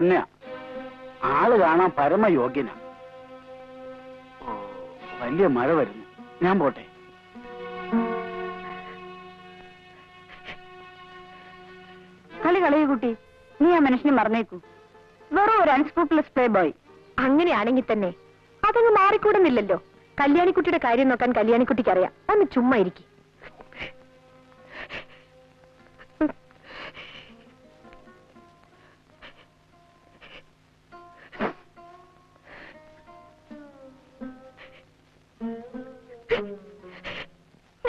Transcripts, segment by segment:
തന്നെയാ. ആള് കാണാൻ പരമയോഗ്യനാ. വലിയ മഴ വരുന്നു, ഞാൻ പോട്ടെ. കളി കുട്ടി, നീ ആ മനുഷ്യനെ മറന്നേക്കൂ. വെറും ഒരു അൺസ്ക്രൂപ്പിളസ് പ്ലേ ബോയ്. അങ്ങനെയാണെങ്കിൽ തന്നെ അതങ്ങ് മാറിക്കൂടുന്നില്ലല്ലോ. കല്യാണിക്കുട്ടിയുടെ കാര്യം നോക്കാൻ കല്യാണിക്കുട്ടിക്ക് അറിയാം. ഒന്ന് ചുമ്മാ ഇരിക്കും.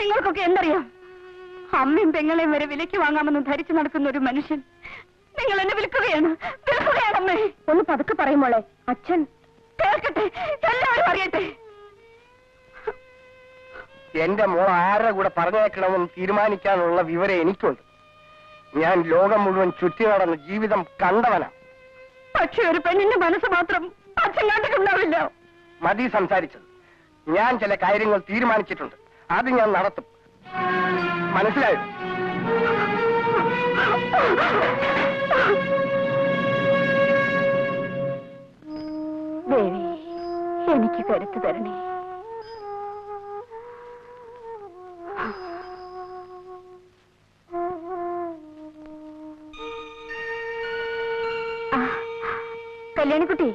നിങ്ങൾക്കൊക്കെ എന്തറിയാം? അമ്മയും പെങ്ങളെയും വരെ വിലയ്ക്ക് വാങ്ങാമെന്ന് ധരിച്ചു നടക്കുന്ന ഒരു മനുഷ്യൻ നിങ്ങൾ എന്നെ വിൽക്കുകയാണ്. അമ്മേ, ഒന്ന് പതുക്കെ പറയുമ്പോളെ. അച്ഛൻ കേൾക്കട്ടെ, എല്ലാവരും അറിയട്ടെ. എന്റെ മോൾ ആരുടെ കൂടെ പറഞ്ഞേക്കണമെന്ന് തീരുമാനിക്കാനുള്ള വിവരം എനിക്കുണ്ട്. ഞാൻ ലോകം മുഴുവൻ ചുറ്റി നടന്ന ജീവിതം കണ്ടവനാ. പക്ഷെ ഒരു പെണ്ണിന്റെ മനസ്സ് മാത്രം അച്ഛൻ കണ്ടിട്ടുണ്ടാവില്ല. മതി സംസാരിച്ചത്. ഞാൻ ചില കാര്യങ്ങൾ തീരുമാനിച്ചിട്ടുണ്ട്. അത് ഞാൻ നടത്തും. മനസ്സിലായോ? ദേവി, എനിക്ക് കരുത്ത് തരണേ. കല്യാണിക്കുട്ടി,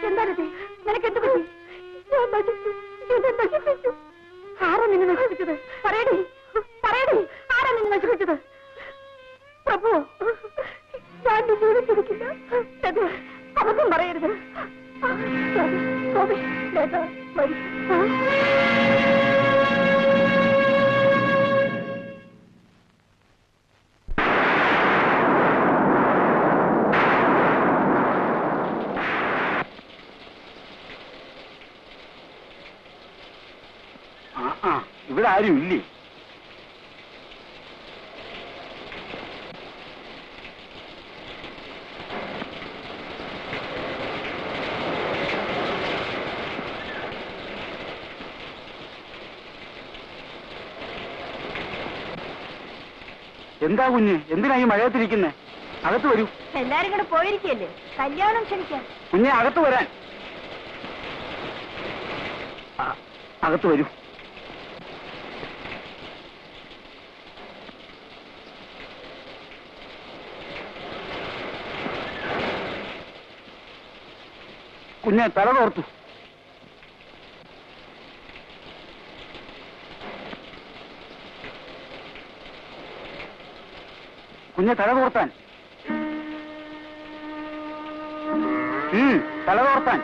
എന്താണിത്? നിനക്കെന്ത് പറ്റി? ആരാ നിന്നെ നശിപ്പിച്ചത്? പറയടി, പറയടി, ആരാ നിന്നെ നശിപ്പിച്ചത്? പ്രഭു, ഞാൻ നിന്നോട് ചോദിക്കില്ല. അബദ്ധം പറയരുത്. ഇവിടെ ആരും ഇല്ലേ? എന്താ കുഞ്ഞ്, എന്തിനാ ഈ മഴയത്തിരിക്കുന്നേ? അകത്ത് വരൂ. എല്ലാരും കൂടെ പോയിരിക്കല്ലേ, കല്യാണം ക്ഷണിക്കാൻ. കുഞ്ഞെ, അകത്ത് വരാൻ. അകത്ത് വരൂ. കുഞ്ഞെ, തല തോർത്തു. കുഞ്ഞെ, തല തോർത്താൻ. തല തോർത്താൻ.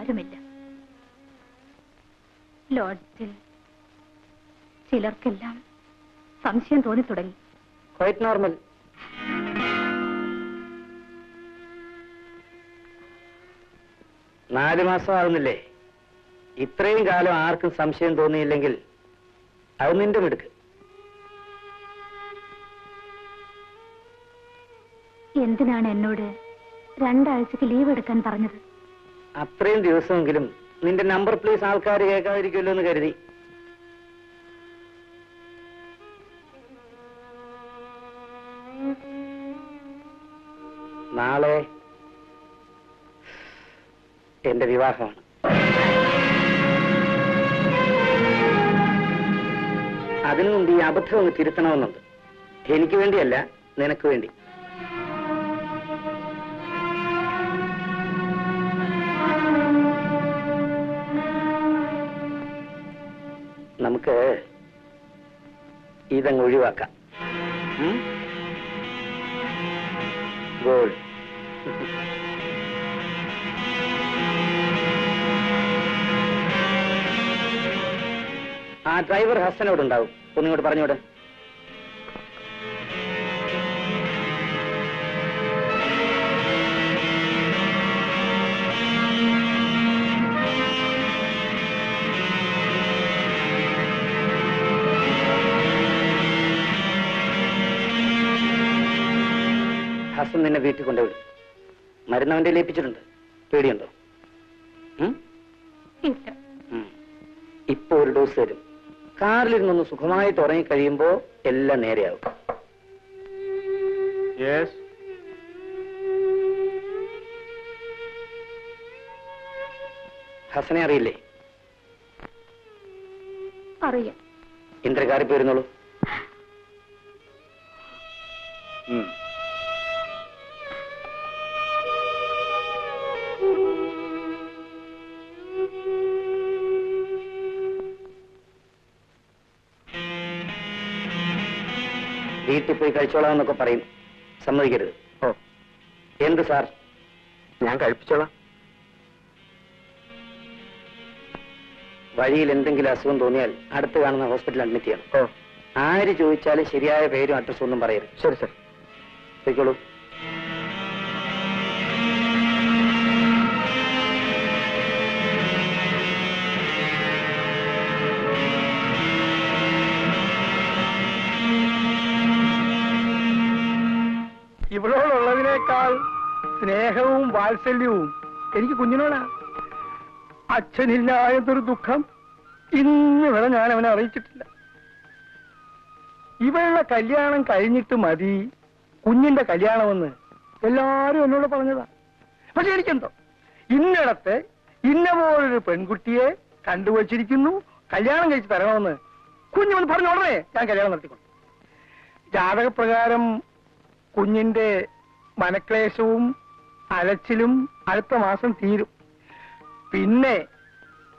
ആരുമില്ല. ലോഡ്ജിൽ ചിലർക്കെല്ലാം സംശയം തോന്നി തുടങ്ങി. Quite normal. നാല് മാസം ആകുന്നില്ലേ? ഇത്രയും കാലം ആർക്കും സംശയം തോന്നിയില്ലെങ്കിൽ അത് നിന്റെ മിടുക്ക്. എന്തിനാണ് എന്നോട് 2 ആഴ്ചക്ക് ലീവ് എടുക്കാൻ പറഞ്ഞത്? അത്രയും ദിവസമെങ്കിലും നിന്റെ നമ്പർ പ്ലേസ് ആൾക്കാർ കേൾക്കാതിരിക്കുമല്ലോ എന്ന് കരുതി. നാളെ എന്റെ വിവാഹമാണ്. അതിനു മുമ്പ് ഈ അബദ്ധം ഒന്ന് തിരുത്തണമെന്നുണ്ട്. എനിക്ക് വേണ്ടിയല്ല, നിനക്ക് വേണ്ടി. നമുക്ക് ഇതങ്ങ് ഒഴിവാക്കാം. ഗോൾ. ആ ഡ്രൈവർ ഹസനോടുണ്ടാവും. ഒന്നിങ്ങോട്ട് പറഞ്ഞോട്. ഹസൻ നിന്നെ വീട്ടിൽ കൊണ്ടുവിടും. മരുന്ന് അവന്റെ ലയിപ്പിച്ചിട്ടുണ്ട്. പേടിയുണ്ടോ? ഇപ്പൊ ഒരു ഡോസ് തരും. കാറിലിരുന്നൊന്ന് സുഖമായിട്ട് ഉറങ്ങിക്കഴിയുമ്പോ എല്ലാം നേരെയാവും. ഹസനെ അറിയില്ലേ? അറിയാം. ഇന്ദ്രകാരി പോയിരുന്നുള്ളൂ. വീട്ടിൽ പോയി കഴിച്ചോളാമെന്നൊക്കെ പറയും. സമ്മതിക്കരുത്. ഓ, എന്ത് സാർ? ഞാൻ കഴിപ്പിച്ചോളാം. വഴിയിൽ എന്തെങ്കിലും അസുഖം തോന്നിയാൽ അടുത്ത് കാണുന്ന ഹോസ്പിറ്റലിൽ അഡ്മിറ്റ് ചെയ്യണം. ഓ, ആര് ചോദിച്ചാലും ശരിയായ പേരും അഡ്രസ്സും ഒന്നും പറയരുത്. ശരി സർ. പോയിക്കോളൂ. ഇവളോടുള്ളതിനേക്കാൾ സ്നേഹവും വാത്സല്യവും എനിക്ക് കുഞ്ഞിനോടാ. അച്ഛനില്ലായതൊരു ദുഃഖം ഇന്ന് വരെ ഞാൻ അവനെ അറിയിച്ചിട്ടില്ല. ഇവളുടെ കല്യാണം കഴിഞ്ഞിട്ട് മതി കുഞ്ഞിന്റെ കല്യാണമെന്ന് എല്ലാരും എന്നോട് പറഞ്ഞതാ. പക്ഷെ എനിക്കെന്തോ ഇന്നിടത്ത് ഇന്ന പോലൊരു പെൺകുട്ടിയെ കണ്ടുവച്ചിരിക്കുന്നു, കല്യാണം കഴിച്ച് തരണമെന്ന് കുഞ്ഞുമെന്ന് പറഞ്ഞ ഉടനെ ഞാൻ കല്യാണം നടത്തിക്കൊണ്ടു. ജാതകപ്രകാരം കുഞ്ഞിന്റെ മനക്ലേശവും അലച്ചിലും അടുത്ത മാസം തീരും. പിന്നെ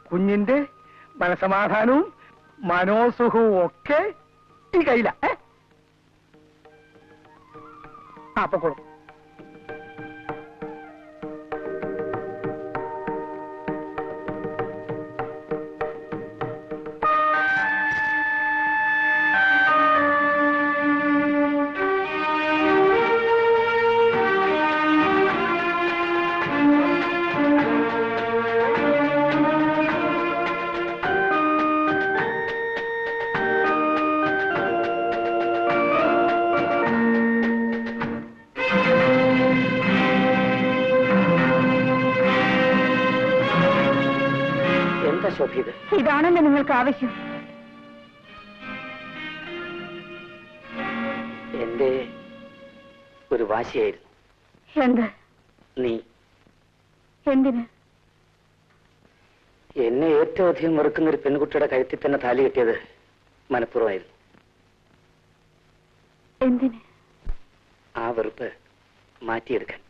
കുഞ്ഞിന്റെ മനസമാധാനവും മനോസുഖവും ഒക്കെ ഈ കയ്യില. അപ്പൊ കൊടുക്കും. ഇതാണല്ലോ നിങ്ങൾക്ക് ആവശ്യം. എന്റെ ഒരു വാശിയായിരുന്നു. എന്ത്? നീ എന്തിന്? എന്നെ ഏറ്റവും അധികം വെറുക്കുന്ന ഒരു പെൺകുട്ടിയുടെ കഴുത്തിൽ തന്നെ താലി കെട്ടിയത് മനഃപൂർവ്വമായിരുന്നു. എന്തിന്? ആ വെറുപ്പ് മാറ്റിയെടുക്കാൻ.